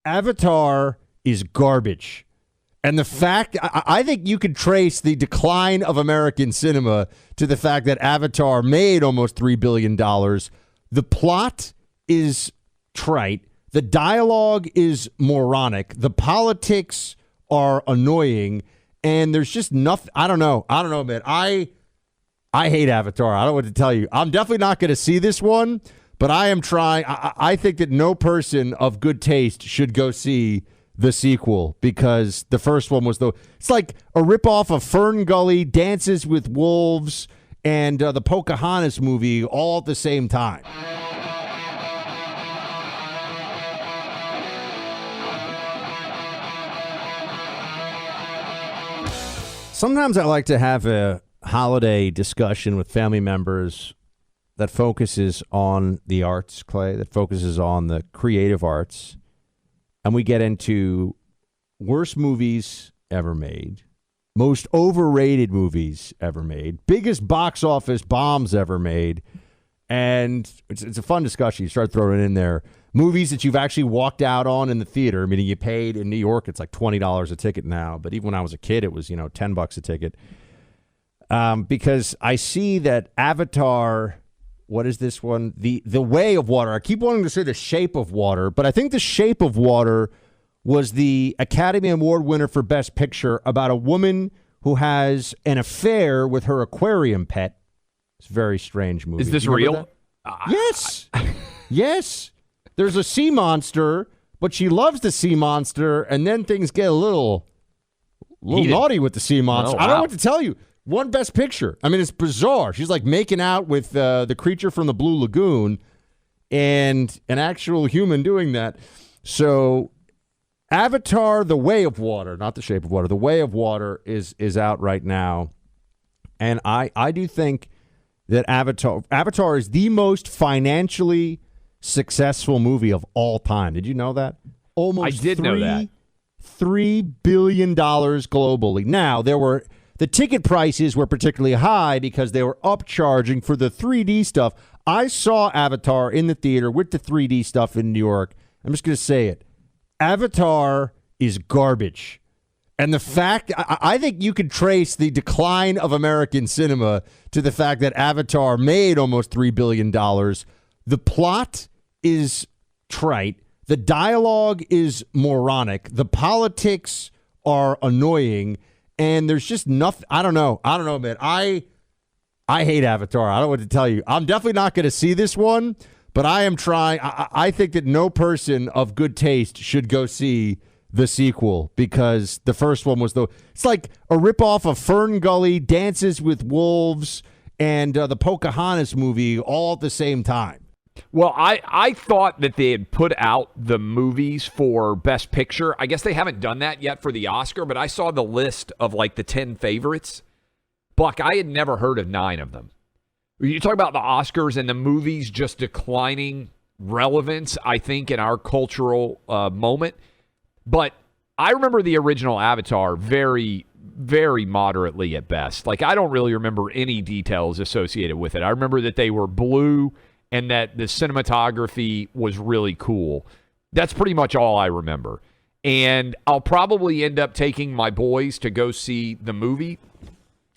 Avatar is garbage. And the fact, I think you could trace the decline of American cinema to the fact that Avatar made almost $3 billion. The plot is trite. The dialogue is moronic. The politics are annoying. And there's just nothing. I don't know, man. I hate Avatar. I don't know what to tell you. I'm definitely not going to see this one, but I am trying. I think that no person of good taste should go see the sequel because the first one was it's like a ripoff of Fern Gully, Dances with Wolves, and the Pocahontas movie all at the same time. Sometimes I like to have a holiday discussion with family members that focuses on the arts, Clay, that focuses on the creative arts. And we get into worst movies ever made, most overrated movies ever made, biggest box office bombs ever made. And it's a fun discussion. You start throwing in there movies that you've actually walked out on in the theater, meaning you paid in New York. It's like $20 a ticket now. But even when I was a kid, it was, $10 a ticket. Because I see that Avatar, what is this one? The Way of Water. I keep wanting to say The Shape of Water, but I think The Shape of Water was the Academy Award winner for Best Picture about a woman who has an affair with her aquarium pet. It's a very strange movie. Is this real? Yes. Yes. There's a sea monster, but she loves the sea monster, and then things get a little naughty with the sea monster. Oh, wow. I don't know what to tell you. One Best Picture. I mean, it's bizarre. She's like making out with the creature from the Blue Lagoon and an actual human doing that. So Avatar, The Way of Water, not The Shape of Water, The Way of Water is out right now. And I do think that Avatar is the most financially successful movie of all time. Did you know that? Almost I did know that. $3 billion globally. Now, the ticket prices were particularly high because they were upcharging for the 3D stuff. I saw Avatar in the theater with the 3D stuff in New York. I'm just going to say it. Avatar is garbage. And the fact, I think you could trace the decline of American cinema to the fact that Avatar made almost $3 billion. The plot is trite. The dialogue is moronic. The politics are annoying. And there's just nothing. I don't know, man. I hate Avatar. I don't know what to tell you. I'm definitely not going to see this one, but I am trying. I think that no person of good taste should go see the sequel because the first one was it's like a ripoff of Fern Gully, Dances with Wolves, and the Pocahontas movie all at the same time. Well, I thought that they had put out the movies for Best Picture. I guess they haven't done that yet for the Oscar, but I saw the list of like the 10 favorites. Buck, I had never heard of 9 of them. You talk about the Oscars and the movies just declining relevance, I think, in our cultural moment. But I remember the original Avatar very, very moderately at best. Like, I don't really remember any details associated with it. I remember that they were blue and that the cinematography was really cool. That's pretty much all I remember. And I'll probably end up taking my boys to go see the movie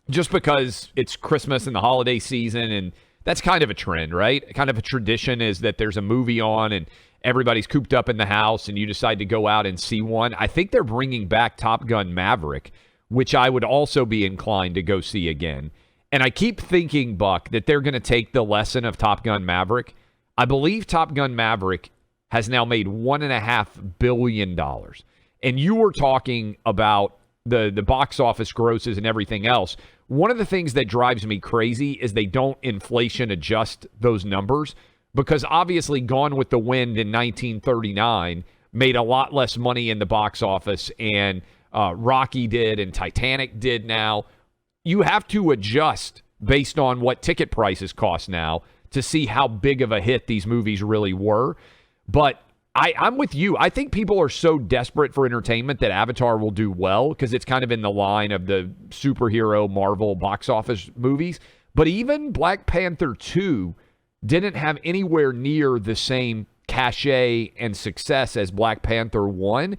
just because it's Christmas and the holiday season, and that's kind of a trend, right? Kind of a tradition is that there's a movie on and everybody's cooped up in the house and you decide to go out and see one. I think they're bringing back Top Gun Maverick, which I would also be inclined to go see again. And I keep thinking, Buck, that they're going to take the lesson of Top Gun Maverick. I believe Top Gun Maverick has now made $1.5 billion. And you were talking about the box office grosses and everything else. One of the things that drives me crazy is they don't inflation adjust those numbers because obviously Gone with the Wind in 1939 made a lot less money in the box office, and Rocky did and Titanic did now. You have to adjust based on what ticket prices cost now to see how big of a hit these movies really were. But I'm with you. I think people are so desperate for entertainment that Avatar will do well because it's kind of in the line of the superhero Marvel box office movies. But even Black Panther 2 didn't have anywhere near the same cachet and success as Black Panther 1.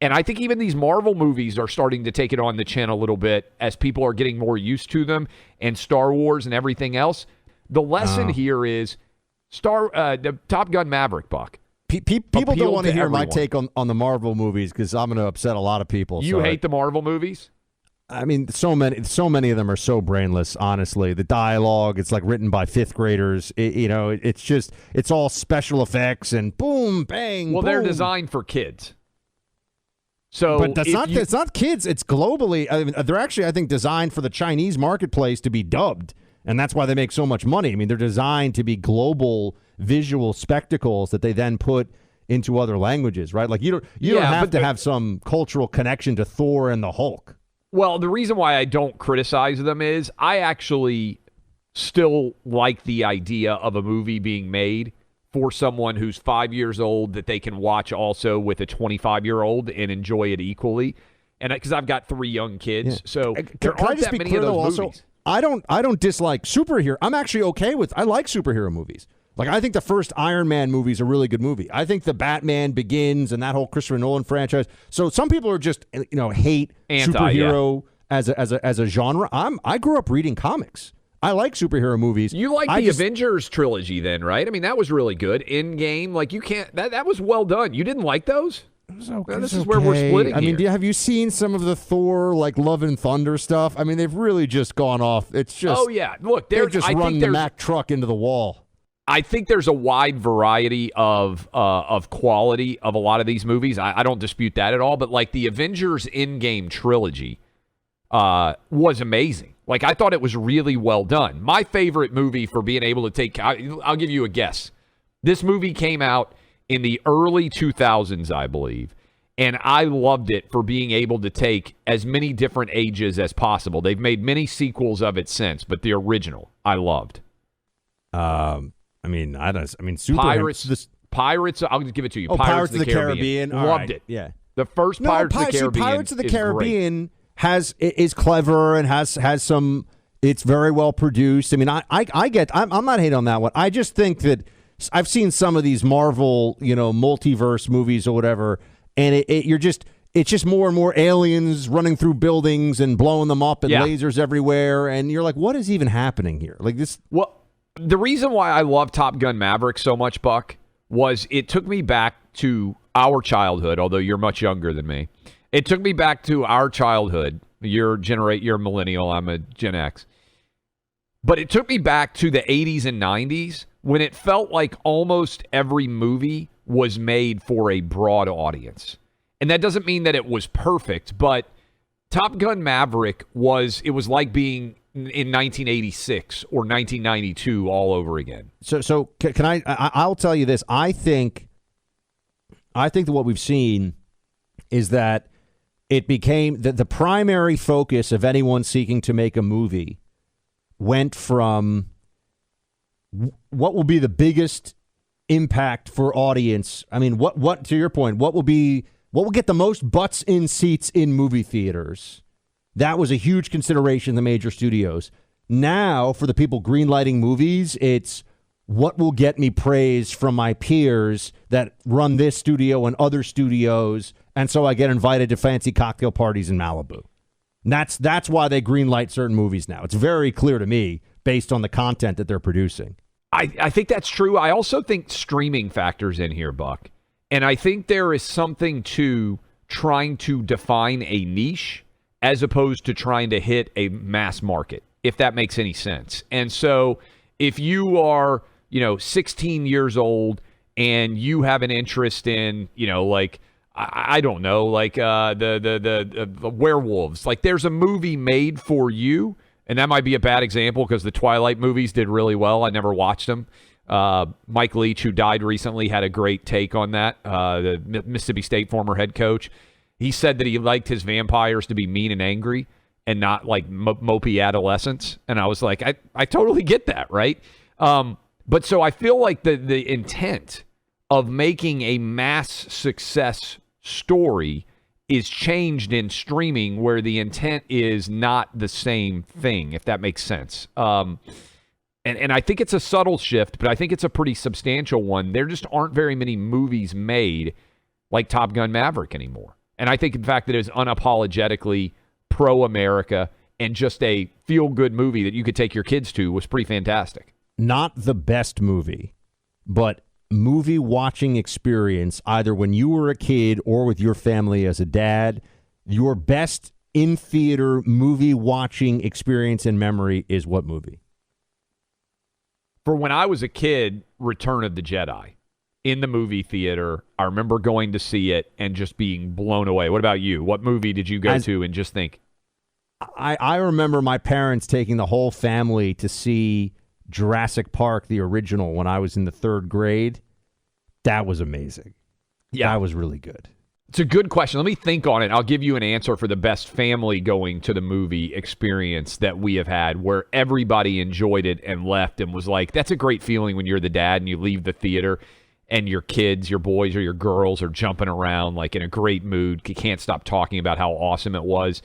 And I think even these Marvel movies are starting to take it on the chin a little bit as people are getting more used to them, and Star Wars and everything else. The lesson here is the Top Gun Maverick, Buck. People don't want to hear my take on the Marvel movies because I'm going to upset a lot of people. You hate the Marvel movies? I mean, so many of them are so brainless, honestly. The dialogue, it's like written by fifth graders. It's all special effects and boom, bang, Well, boom. they're designed for kids. So, but it's not kids. It's globally. I mean, they're actually, I think, designed for the Chinese marketplace to be dubbed, and that's why they make so much money. I mean, they're designed to be global visual spectacles that they then put into other languages, right? Like you don't have to have some cultural connection to Thor and the Hulk. Well, the reason why I don't criticize them is I actually still like the idea of a movie being made for someone who's 5 years old that they can watch also with a 25-year-old and enjoy it equally. And because I've got 3 young kids, so there aren't that many of those movies. I don't dislike superhero. I'm actually okay with. I like superhero movies. Like I think the first Iron Man movie is a really good movie. I think the Batman Begins and that whole Christopher Nolan franchise. So some people are just hate superhero as a genre. I grew up reading comics. I like superhero movies. You like the Avengers trilogy then, right? I mean, that was really good. Endgame, like you can't. That was well done. You didn't like those? This is where we're splitting. I mean, have you seen some of the Thor, like Love and Thunder stuff? I mean, they've really just gone off. It's just look, they're just running the Mack truck into the wall. I think there's a wide variety of quality of a lot of these movies. I don't dispute that at all. But like the Avengers Endgame trilogy was amazing. Like I thought it was really well done. My favorite movie for being able to take. I'll give you a guess. This movie came out in the early 2000s, I believe, and I loved it for being able to take as many different ages as possible. They've made many sequels of it since, but the original I loved. Pirates. I'll just give it to you. Pirates of the Caribbean. Loved it. Yeah. The first Pirates of the Caribbean. Pirates of the Caribbean is clever and has some. It's very well produced. I mean, I'm not hating on that one. I just think that I've seen some of these Marvel, multiverse movies or whatever, and it's just more and more aliens running through buildings and blowing them up and lasers everywhere, and you're like, what is even happening here? Like this. Well, the reason why I love Top Gun Maverick so much, Buck, was it took me back to our childhood, although you're much younger than me. It took me back to our childhood. You're a millennial, I'm a Gen X. But it took me back to the 80s and 90s when it felt like almost every movie was made for a broad audience. And that doesn't mean that it was perfect, but Top Gun Maverick was like being in 1986 or 1992 all over again. So can I'll tell you this. I think that what we've seen is that it became the primary focus of anyone seeking to make a movie went from what will be the biggest impact for audience. I mean, what to your point, what will get the most butts in seats in movie theaters? That was a huge consideration in the major studios. Now, for the people greenlighting movies, it's what will get me praise from my peers that run this studio and other studios, and so I get invited to fancy cocktail parties in Malibu. And that's why they greenlight certain movies now. It's very clear to me based on the content that they're producing. I think that's true. I also think streaming factors in here, Buck. And I think there is something to trying to define a niche as opposed to trying to hit a mass market, if that makes any sense. And so if you are, 16 years old and you have an interest in, I don't know, like the werewolves, like there's a movie made for you, and that might be a bad example because the Twilight movies did really well. I never watched them. Mike Leach, who died recently, had a great take on that, the Mississippi State former head coach. He said that he liked his vampires to be mean and angry and not like mopey adolescents. And I was like, I totally get that, right? But so I feel like the intent of making a mass success story is changed in streaming where the intent is not the same thing, if that makes sense. and I think it's a subtle shift, but I think it's a pretty substantial one. There just aren't very many movies made like Top Gun Maverick anymore. And I think, in fact, that it is unapologetically pro-America and just a feel-good movie that you could take your kids to was pretty fantastic. Not the best movie, but movie watching experience, either when you were a kid or with your family as a dad. Your best in-theater movie watching experience and memory is what movie? For when I was a kid, Return of the Jedi. In the movie theater, I remember going to see it and just being blown away. What about you? What movie did you go to and just think? I remember my parents taking the whole family to see Jurassic Park, the original, when I was in the 3rd grade. That was amazing. Yeah, that was really good. It's a good question. Let me think on it. I'll give you an answer for the best family going to the movie experience that we have had, where everybody enjoyed it and left and was like, that's a great feeling when you're the dad and you leave the theater and your kids, your boys or your girls are jumping around like in a great mood. You can't stop talking about how awesome it was.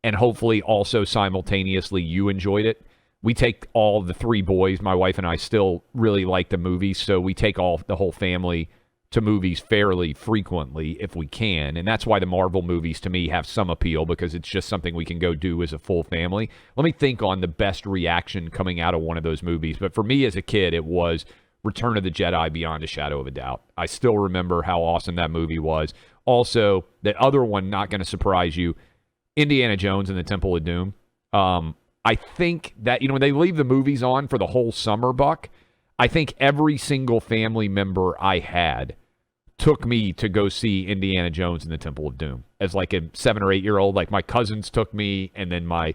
And hopefully also simultaneously you enjoyed it. We take all the 3 boys. My wife and I still really like the movies, so we take the whole family to movies fairly frequently if we can. And that's why the Marvel movies to me have some appeal, because it's just something we can go do as a full family. Let me think on the best reaction coming out of one of those movies. But for me as a kid, it was Return of the Jedi beyond a shadow of a doubt. I still remember how awesome that movie was. Also, the other one, not going to surprise you, Indiana Jones and the Temple of Doom. I think that, when they leave the movies on for the whole summer, Buck, I think every single family member I had took me to go see Indiana Jones and the Temple of Doom as like a 7 or 8 year old. Like my cousins took me, and then my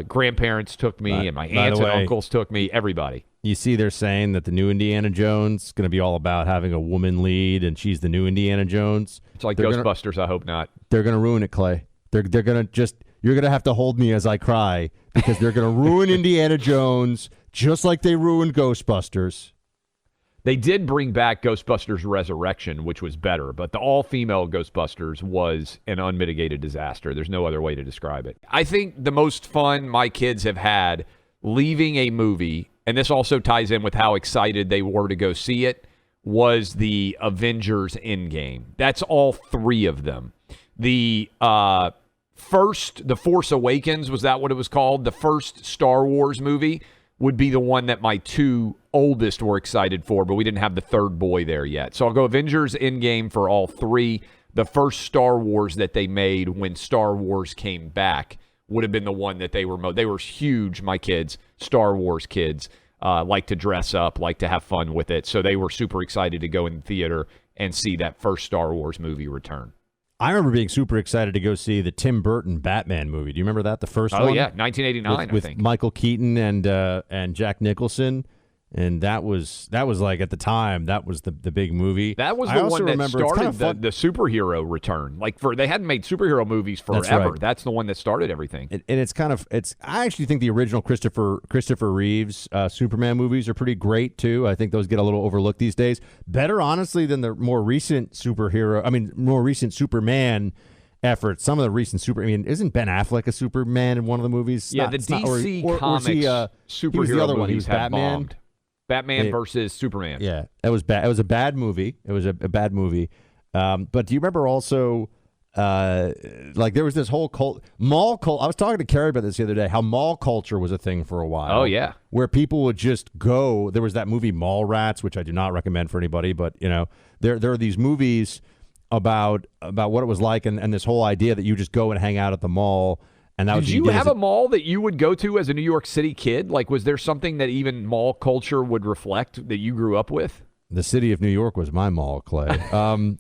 grandparents took me, and my aunts and uncles took me. Everybody. You see, they're saying that the new Indiana Jones is going to be all about having a woman lead, and she's the new Indiana Jones. It's like Ghostbusters. I hope not. They're going to ruin it, Clay. They're going to just. You're going to have to hold me as I cry, because they're going to ruin Indiana Jones just like they ruined Ghostbusters. They did bring back Ghostbusters Resurrection, which was better, but the all-female Ghostbusters was an unmitigated disaster. There's no other way to describe it. I think the most fun my kids have had leaving a movie, and this also ties in with how excited they were to go see it, was the Avengers Endgame. That's all 3 of them. The first, The Force Awakens, was that what it was called? The first Star Wars movie would be the one that my 2 oldest were excited for, but we didn't have the 3rd boy there yet. So I'll go Avengers Endgame for all 3. The first Star Wars that they made when Star Wars came back would have been the one that they were huge, my kids, Star Wars kids, like to dress up, like to have fun with it. So they were super excited to go in the theater and see that first Star Wars movie return. I remember being super excited to go see the Tim Burton Batman movie. Do you remember that? The first one? Oh, yeah, 1989, with I think. Michael Keaton and Jack Nicholson. And that was like, at the time, that was the big movie. That was the one that started the superhero return. Like, they hadn't made superhero movies forever. That's right. That's the one that started everything. And it's I actually think the original Christopher Reeves Superman movies are pretty great too. I think those get a little overlooked these days. Better, honestly, than the more recent Superman efforts. Some of the recent isn't Ben Affleck a Superman in one of the movies? Yeah, the DC Comics superhero movies have bombed. Batman versus Superman. Yeah, it was bad. It was a bad movie. It was a bad movie. But do you remember also, there was this whole mall cult. I was talking to Carrie about this the other day, how mall culture was a thing for a while. Oh, yeah. Where people would just go. There was that movie Mall Rats, which I do not recommend for anybody, but, there are these movies about what it was like, and this whole idea that you just go and hang out at the mall. And did you have a mall that you would go to as a New York City kid? Like, was there something that even mall culture would reflect that you grew up with? The city of New York was my mall, Clay.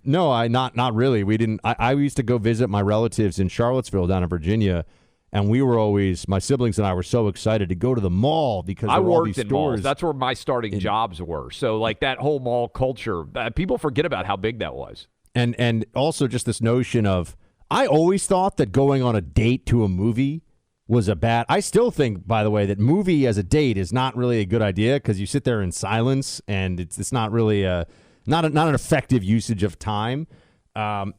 No, not really. We didn't. I used to go visit my relatives in Charlottesville down in Virginia, and we were always, my siblings and I were so excited to go to the mall because I there were all worked these in stores. Malls. That's where my starting jobs were. So, like, that whole mall culture, people forget about how big that was. And also just this notion of, I always thought that going on a date to a movie was I still think, by the way, that movie as a date is not really a good idea, because you sit there in silence and it's not really not an effective usage of time.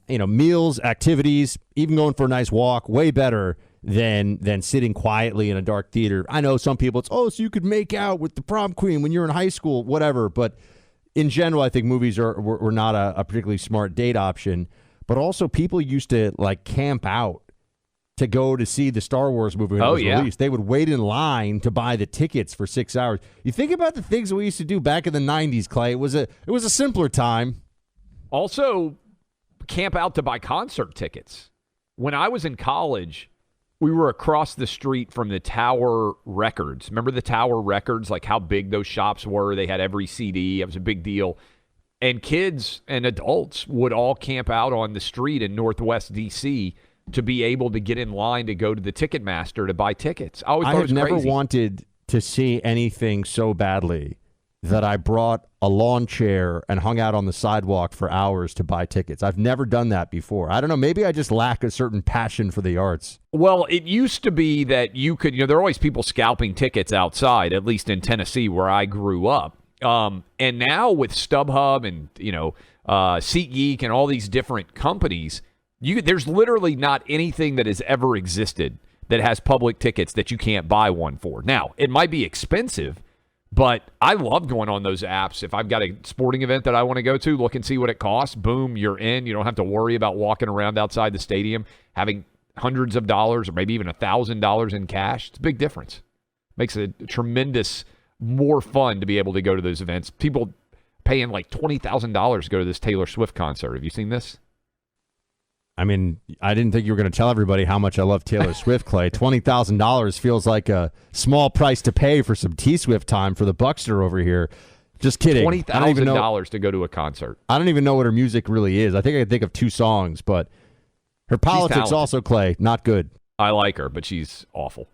Meals, activities, even going for a nice walk, way better than sitting quietly in a dark theater. I know some people, so you could make out with the prom queen when you're in high school, whatever. But in general, I think movies were not a particularly smart date option. But also, people used to like camp out to go to see the Star Wars movie when it was released. They would wait in line to buy the tickets for 6 hours. You think about the things we used to do back in the 90s, Clay. It was a simpler time. Also, camp out to buy concert tickets. When I was in college, we were across the street from the Tower Records. Remember the Tower Records, like how big those shops were? They had every CD. It was a big deal. And kids and adults would all camp out on the street in Northwest D.C. to be able to get in line to go to the Ticketmaster to buy tickets. I always thought it was never crazy. Wanted to see anything so badly that I brought a lawn chair and hung out on the sidewalk for hours to buy tickets. I've never done that before. I don't know. Maybe I just lack a certain passion for the arts. Well, it used to be that you could, there are always people scalping tickets outside, at least in Tennessee where I grew up. And now with StubHub and, SeatGeek and all these different companies, there's literally not anything that has ever existed that has public tickets that you can't buy one for. Now, it might be expensive, but I love going on those apps. If I've got a sporting event that I want to go to, look and see what it costs. Boom, you're in. You don't have to worry about walking around outside the stadium, having hundreds of dollars or maybe even $1,000 in cash. It's a big difference. Makes it tremendous more fun to be able to go to those events. People paying like $20,000 to go to this Taylor Swift concert. Have you seen this? I mean, I didn't think you were going to tell everybody how much I love Taylor Swift, Clay. $20,000 feels like a small price to pay for some T-Swift time for the Buckster over here. Just kidding. $20,000 to go to a concert. I don't even know what her music really is. I think I can think of 2 songs, but her politics also, Clay, not good. I like her, but she's awful.